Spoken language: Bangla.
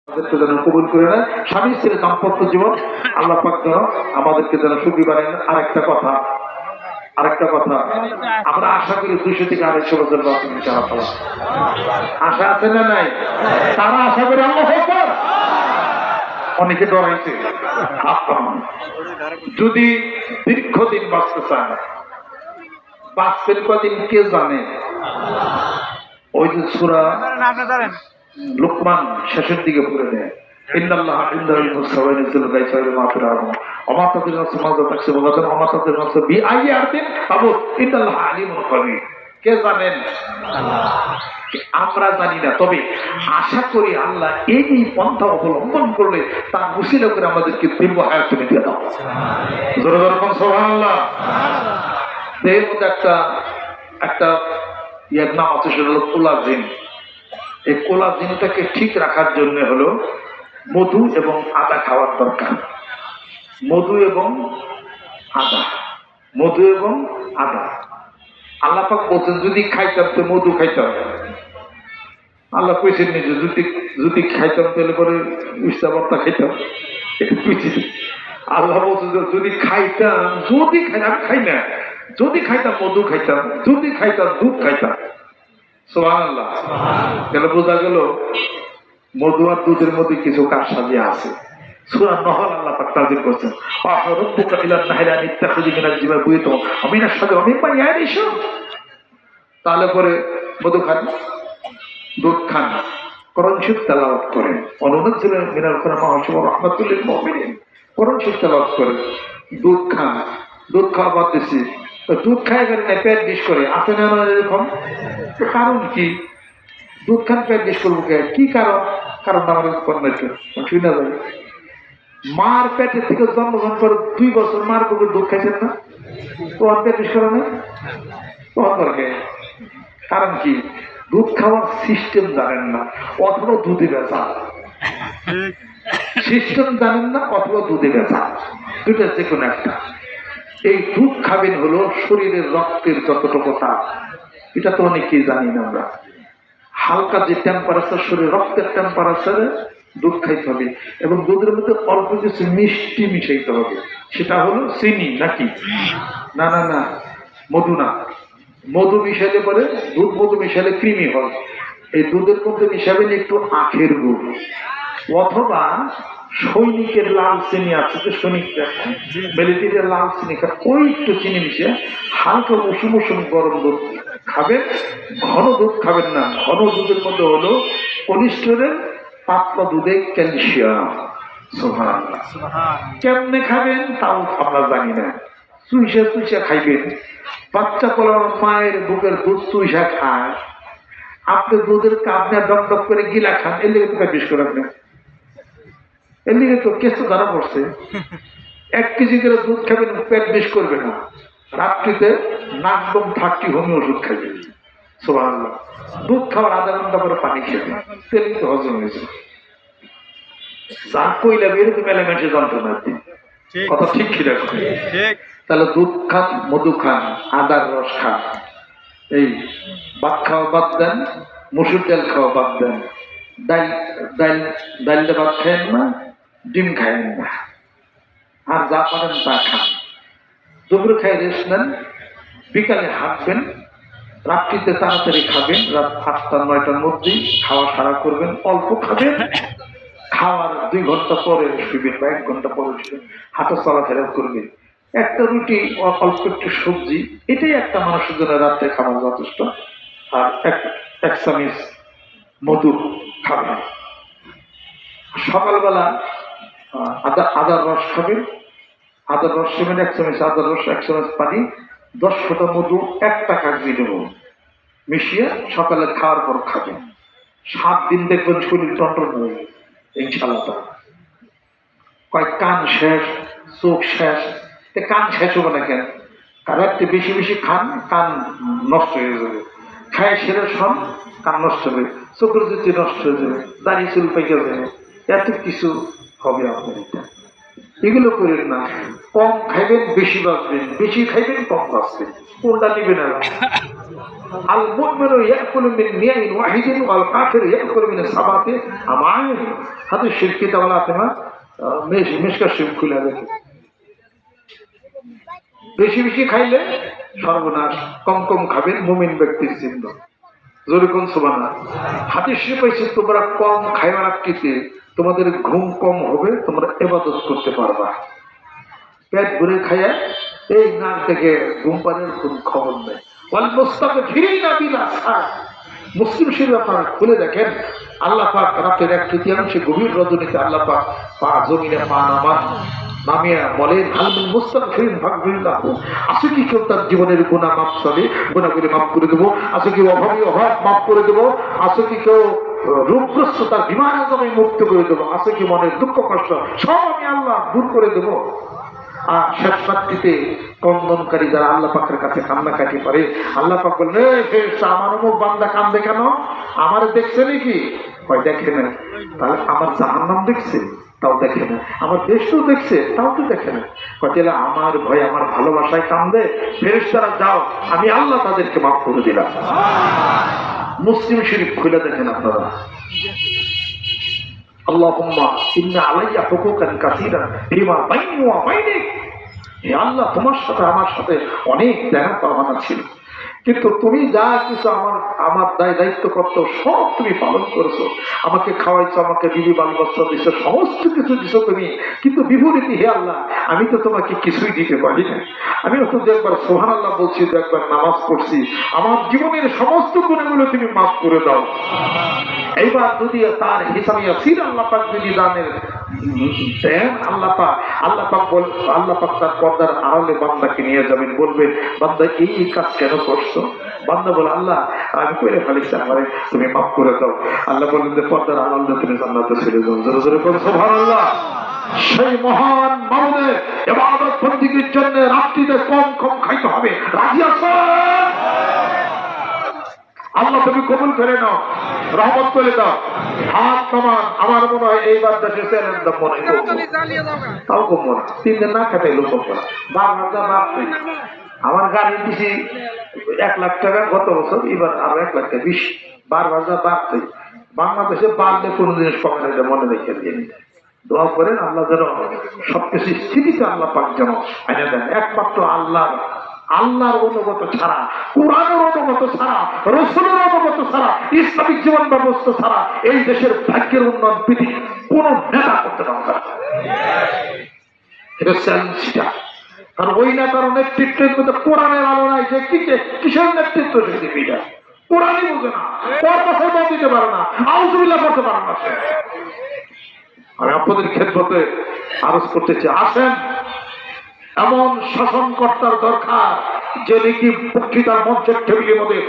যেন কবুল করে নেন, স্বামী স্ত্রীর দাম্পত্য জীবন আল্লাহ পাক যেন আমাদেরকে যেন সুখী বানায়। আরেকটা কথা আমরা আশা করি 200 থেকে 250 বছর বাঁচবেন ইনশাআল্লাহ। আশা আছে না নাই? তারা আশা করে আল্লাহু আকবার। অনেকে ডরাইছে যদি দীর্ঘদিন বাঁচতে চান, বাঁচবেন কদিন কে জানে। ওই যে সূরা লুকমান শেষের দিকে পড়ে নেয়, ইন্নাল্লাহা ইনদাহুল মুসতাওয়াইন যুল গায়সাল মাফিরাহু ওমা তাদির নাফসু মা তাকসিবু গাদান ওমা তাদির নাফসু বিআইয়ি আরদিন তামুত ইন্নাল্লাহা আলিমুন খাবীর। কে জানেন? আমরা জানি না, তবে আশা করি আল্লাহ এই পন্থা অবলম্বন করলে তার উসিলা করে আমাদেরকে দীর্ঘ হায়াত দিয়ে দাও। জোরে জোরে কোন সুবহানাল্লাহ। এর মধ্যে একটা ইয়ার নাম আছে, সেটা হলো কোলাজিন। এই কোলাজিনটাকে ঠিক রাখার জন্য হলো মধু এবং আদা খাওয়ার দরকার। মধু এবং আদা আল্লাহ পাক বলছেন যদি খাইতাম তো মধু খাইতাম। আল্লাহ কইছেন যে যদি খাইতাম তাহলে পরে উস্তা ভর্তা খাইতাম। এটা কইছে আল্লাহ বলছেন যদি খাইতাম, আমি খাই না, যদি খাইতাম মধু খাইতাম, যদি খাইতাম দুধ খাইতাম। সুবহানাল্লাহ। তাহলে বোঝা গেল মধু আর দুধের মধ্যে কিছু কারসাজি আছে। সূরা নহল আল্লাহ পাক তাজিল করেছেন, আহরাব্বুকা ইলা নাহরি আন ইত্তাখিযি মিনাল জিবাল বুয়ুতান ওয়া মিনাশ শাজারি ওয়া মিম্মা ইয়ারিশুন। তাহলে পরে মধু খান, দুধ খান, কোরআন শরীফ তেলাওয়াত করেন, অনুনাজ্জিলু মিনাল কুরআনি মা হুয়া রাহমাতুল লিল মুমিনিন। কোরআন শরীফ তেলাওয়াত করেন, দুধ খান। দুধ খাওয়া বাদ দিছি, দুধ খাই গেলে পেট বিষ করে আছে না এরকম? কারণ কি? দুধ খান পেট বিষ করবো কে? কি কারণ? কারণ আমাদের শুনে যাবে মার পেটের থেকে জন্মগ্রহণ করে 2 বছর মার বুকে দুধ খাইছেন না, তোমার পেট বিষ করে না তোমার। কারণ কি? দুধ খাওয়ার সিস্টেম জানেন না, অথবা দুধে বেচা। সিস্টেম জানেন না অথবা দুধে বেচা, দুটো যে কোনো একটা। এই দুধ খাবেন হলো শরীরের রক্তের যতটুকু তাপ, এটা তো অনেকেই জানি না আমরা। হালকা যে টেম্পারেচার, শরীর রক্তের টেম্পারেচারে দুধ খাইতে হবে, এবং দুধের মধ্যে অল্প কিছু মিষ্টি মিশাইতে হবে। সেটা হলো চিনি নাকি? না, মধু না। মধু মিশাইলে পরে দুধ, মধু মিশালে কৃমি হয়। এই দুধের মধ্যে মিশাবেন একটু আখের গুড়, অথবা সৈনিকের লাল চিনি আছে যে সৈনিকটা মিলিটারির লাল চিনি, ওই একটু চিনি মিশিয়ে হালকা উষুম গরম দুধ খাবেন। ঘন দুধ খাবেন না, ঘন দুধের মধ্যে হলো কোলেস্টেরল, পাতলা দুধে ক্যালসিয়াম। সুবহানাল্লাহ। কেমনে খাবেন তাও আমরা জানি না। চুইসা খাইবেন। বাচ্চা পোলার মায়ের বুকের দুধ চুইসা খায়, আপনি দুধের কাপ নিয়ে ডক করে গিলা খান, এর লেগে তো পেট বিষ করে আপনি। এর লিগে তো কেস ধরা পড়ছে। 1 কেজি করে দুধ খাবেন, পেট বিষ করবে না। রাত্রিতে নাকদম 30 হোমি ওষুধ খাইবেন। সুবহানাল্লাহ। দুধ খাওয়ার আধা ঘন্টা পরে পানি খেবেন, তেল তো হজম হয়েছে। যা কইলাম এরকম এলিমেন্টে যন্ত্রণা দিন, কথা ঠিক কি রাখবেন? তাহলে দুধ খান, মধু খান, আদার রস খান। এই ভাত খাওয়া বাদ দেন, মসুর ডাল খাওয়া বাদ দেন, ডাইলটা ভাত খায়েন না, ডিম খায়েন না, আর যা পারেন তা খান। দুপুরে খাই রেস্ট নেন, বিকালে হাঁটবেন, রাত্রিতে তাড়াতাড়ি খাবেন, রাত 8টা-9টার মধ্যেই খাওয়া সারা করবেন। অল্প খাবেন, খাওয়ার 2 ঘন্টা পরে শুবেন বা 1 ঘন্টা পরে শুবেন, হাঁটা চলাফেরা করবেন। একটা রুটি, অল্প একটু সবজি, এটাই একটা মানুষের জন্য রাত্রে খাবার যথেষ্ট। আর এক চামচ মধু খাবেন। সকালবেলা আদার রস খাবেন, আদার রস খাবেন 1 চামচ আদার রস, 1 চামচ পানি, 10 ফোঁটা মধু, 1টা কাগজি লেবু মিশিয়ে সকালে খাওয়ার পর খাবেন। 7 দিন দেখবেন শরীর টনটন হয়ে যাবে ইনশাআল্লাহ। কয় কান শেষ, চোখ শেষ। কান শেষ হবে না কেন? কারণ একটু বেশি বেশি খান, কান নষ্ট হয়ে যাবে। খায় সেরে সব কান নষ্ট হবে, চোখের জ্যোতি নষ্ট হয়ে যাবে, দাড়ি চুল পেকে যাবে, এত কিছু হবে আপনার। এগুলো করেন না। কম খাইবেন বেশি বাঁচবেন, বেশি খাইবেন কম বাঁচবেন। কোনটা নেবেন? আল মুমিনু ইয়াকুলু মিন নিয়াইন ওয়াহিদিন ওয়াল কাফিরু ইয়াকুলু মিন সাবাতি আমাইন। হাদিস শরীফ কিতাব আল-আতিমা মিশকাত শরীফ খুলে দেখে। বেশি বেশি খাইলে সর্বনাশ, কম কম খাবেন মুমিন ব্যক্তির চিহ্ন। জোরে কোন সুবহানাল্লাহ। হাদিস শরীফ পাইছে তোমরা কম খাইবার রাখতে তোমাদের ঘুম কম হবে, তোমরা ইবাদত করতে পারবা। পেট ভরে খাইয়া এই নাক থেকে ঘুম পাড়ার কোন খবর নেই। ওয়াল মুস্তাগফিরিনা বিল আসহার। মুসলিম শরীফ আপনারা খুলে দেখেন, আল্লাহ পাক রাতের 1/3 গভীর রজনীতে আল্লাহ পাক পা জমিনে পা নামিয়ে বলেন হাল মিন মুস্তাগফিরিন ফাগফিরলাহ। আছে কি কেউ তার জীবনের গুনাহ মাফ করে, গুনাহগুলি মাফ করে দেবো? আছে কি অভাবী অভাব মাফ করে দেবো? আছে কি কেউ রোগগ্রস্ত তার বিমান আজমে মুক্ত করে দেবো? আছে কি মনের দুঃখ কষ্ট সব আমি আল্লাহ দূর করে দেবো? আর শেষ রাত্রিতে কন্দনকারী যারা আল্লাহ পাকের কাছে কান্নাকাটি করে, আল্লাহ পাক বললেন আমার অমুক বান্দা কান্দে কেন? আমার দেখছে নাকি? হয় দেখে না। তাহলে আমার জাহান্নাম দেখছে? তাও দেখে না। আমার দেশও দেখছে? তাও তো দেখে না। তাহলে আমার ভয় আমার ভালোবাসায় কান্দে, ফেরেশতারা যাও আমি আল্লাহ তাদেরকে মাফ করে দিলাম। মুসলিম শরীফ খুলে দেখেন আপনারা। আল্লাহুম্মা ইন্না আলাইয়া হুকুকান কাসীরান ফিমা বাইনি ওয়া বাইনিক। হে আল্লাহ, তোমার সাথে আমার সাথে অনেক দেনা পাওনা ছিল, কিন্তু তুমি যা কিছু আমার দায়িত্ব কর্তব্য সব তুমি পালন করেছো। আমাকে খাওয়াইছো, আমাকে বিবি বাল বাচ্চা দিছো, সমস্ত কিছু দিছো তুমি, কিন্তু বিপরীতে হে আল্লাহ আমি তো তোমাকে কিছুই দিতে পারি না। আমি তো একবার সুবহানাল্লাহ বলছি, একবার নামাজ পড়ছি, আমার জীবনের সমস্ত গুণাগুলো তুমি মাফ করে দাও। এইবার যদি তার হিসাবে ইয়াসির আল্লাহ পাক যদি দানের দেন, আল্লাহ পাক তার পর্দার আড়ালে বান্দাকে নিয়ে যাবেন, বলবেন বান্দা এই কাজ কেন করছো? বান্দা বলে আল্লাহ আমি করে ফেলেছি, আমারে তুমি মাফ করে দাও। আল্লাহ বললেন যে পর্দার আড়ালে তুমি জান্নাতে ছেড়ে দাও। জোরে জোরে বলো সুবহানাল্লাহ। সেই মহান মাবুদের ইবাদত বন্দেগীর জন্য রাত্রিতে কম কম খাইতে হবে। রাজি আছো? আল্লাহ তুমি কবুল করে নাও, রহমত করে দাও। হাত সমান। আমার মনে হয় এইবার দেশে চ্যালেঞ্জ দাম মনে হয় তাও কম মনে 3 দিন না খেতে লোক করা 12,000 আমার গাড়ি দিছি 1 লাখ টাকা গত বছর, এবার আরো 1 লাখ টাকা 12,000 বাড়ছে। বাংলাদেশে বাড়লে কোন জিনিস কমে না, মনে রেখে দিয়ে দোয়া করেন আল্লাহ যেন সবকিছু স্থিতিতে আল্লাহ পাক যেন এনে দেন। একমাত্র আল্লাহর অনুগত ছাড়া, কোরআনের অনুগত ছাড়া, রাসূলের অনুগত ছাড়া, ইসলামিক জীবন ব্যবস্থা ছাড়া এই দেশের ভাগ্যের উন্নয়ন পৃথিবীর কোন নেতা করতে পারবে না। এটা চ্যালেঞ্জটা। কারণ ওই নেতার নেতৃত্বের মধ্যে কোরআনের আলো নাই, যে কিসের নেতৃত্ব সেটা কোরআনই বোঝে না, ওর কথাই বল দিতে পারে না, আউযুবিল্লাহ করতে পারে না। আমি আপনাদের খেদমতে আরজ করতেছি, আসেন এমন শাসনকর্তার দরকার যে নাকি বক্তৃতার মঞ্চের টেবিলের মধ্যে